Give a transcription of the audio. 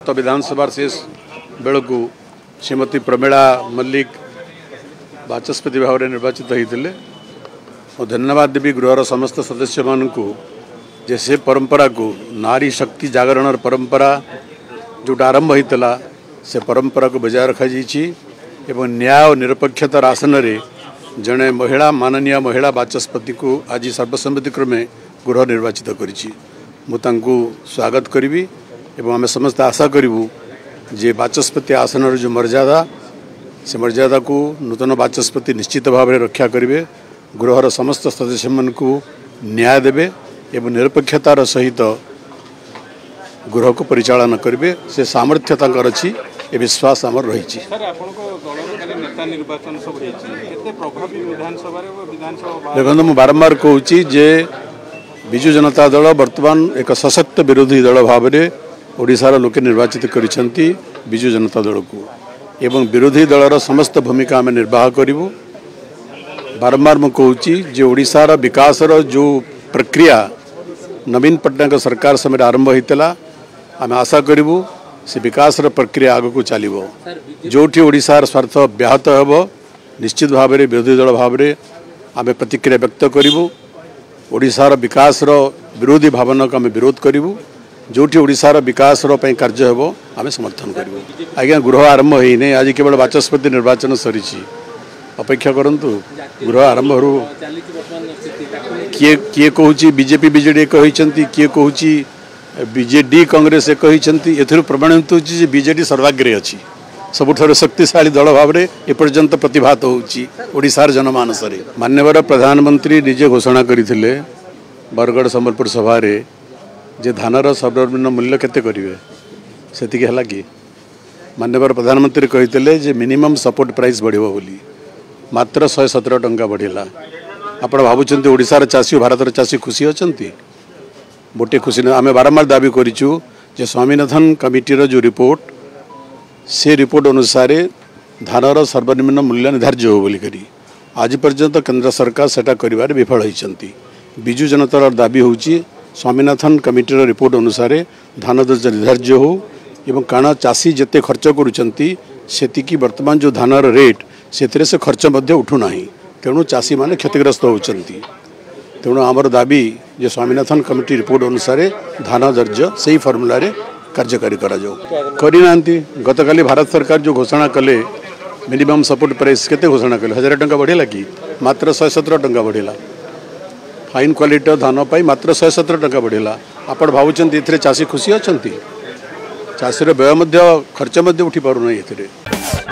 तो विधानसभा शेष बेलू श्रीमती प्रमीला मल्लिक बाचस्पति भाव में निर्वाचित होते और धन्यवाद देवी गृहर समस्त सदस्य मानू जे से परंपरा को नारी शक्ति जागरण परंपरा जोटा आरंभ होता से परंपरा को बजाय रखी एवं न्याय और निरपेक्षतार आसन में जड़े महिला माननीय महिला बाचस्पति को आज सर्वसम्मति क्रमे गृह निर्वाचित करी स्वागत करी एवं आम समस्त आशा करूँ जे बाचस्पति आसन जो मर्यादा से मर्यादा को नूतन बाचस्पति निश्चित भाव में रक्षा करेंगे गृहर समस्त सदस्य मन को न्याय देवे एवं निरपेक्षतार सहित गृह को परिचालन करेंगे से सामर्थ्य तंकर अच्छी ए विश्वास आमर रही। देखो मुझे बारंबार कहूँ जे विजु जनता दल वर्तमान एक सशक्त विरोधी दल भाव में ओडिशार लोके निर्वाचित करिसेंती विजु जनता दल को एवं विरोधी दलर समस्त भूमिका आम निर्वाह करूँ। बारंबार मुझे कहूँ जे ओडिशार विकासर जो प्रक्रिया नवीन पट्टनायक सरकार समय आरंभ होता आम आशा करूँ से विकासर प्रक्रिया आग को चलो जोटी ओडिशार स्वार्थ व्याहत होब निश्चित भाव में विरोधी दल भाव में आम प्रतिक्रिया व्यक्त करूँ। ओडिशार विकासर विरोधी भावना को आम विरोध करूँ जोटी ओडिशार विकासर कार्य होब आम समर्थन करूँ। आज्ञा गृह आरंभ होने आज केवल बाचस्पति निर्वाचन सरी अपेक्षा करंतु गृह आरंभ किए कहूँ बीजेपी बीजेडी कहते किए कहूँ बीजेडी कांग्रेस कहते एथुर प्रमाणित होची बीजेडी सर्वाग्रे अच्छी सबुठार शक्तिशाली दल भाव में एपर्यंत प्रतिभात होशार जनमानस माननीय प्रधानमंत्री निजे घोषणा करते बरगढ़ संबलपुर सभा जे धानर सर्वनिम्न मूल्य केते करेंगे से कि माननीय प्रधानमंत्री कहते जे मिनिमम सपोर्ट प्राइस बढ़िबो बोली मात्र 117 टंका बढ़िला। आपण भावुंट ओडिशार चाषी भारतर चाषी खुशी अछंती मोटे खुशी न आम बारंबार दाबी करूँ जे स्वामीनाथन कमिटीर जो रिपोर्ट से रिपोर्ट अनुसार धानर सर्वनिम्न मूल्य निर्धार्य हो बोली आज पर्यंत केंद्र सरकार सेटा करिवार विफल होइछंती। विजु जनतार दाबी होउची स्वामीनाथन कमिटीर रिपोर्ट अनुसार धान दर निर्धार्य हो एवं कारण चाषी जिते खर्च करुचंती सेतिकी वर्तमान जो धानर रेट से खर्च मध्य उठुना तेणु चाषी माने क्षतिग्रस्त होचंती। तेणु आमर दाबी जे स्वामीनाथन कमिटी रिपोर्ट अनुसार धान दर्ज से फर्मुला कार्यकारी करना गतकाली भारत सरकार जो घोषणा कले मिनिमम सपोर्ट प्राइस केते घोषणा कले 1000 टंका बढ़ेगा कि मात्र 117 टंका बढ़ेगा। फाइन क्वालिटी धान पाई मात्र 117 टंका बढ़ेगा। आपण भावुंट चाषी खुशी अच्छा चाषीर व्यय खर्च उठी पार ना।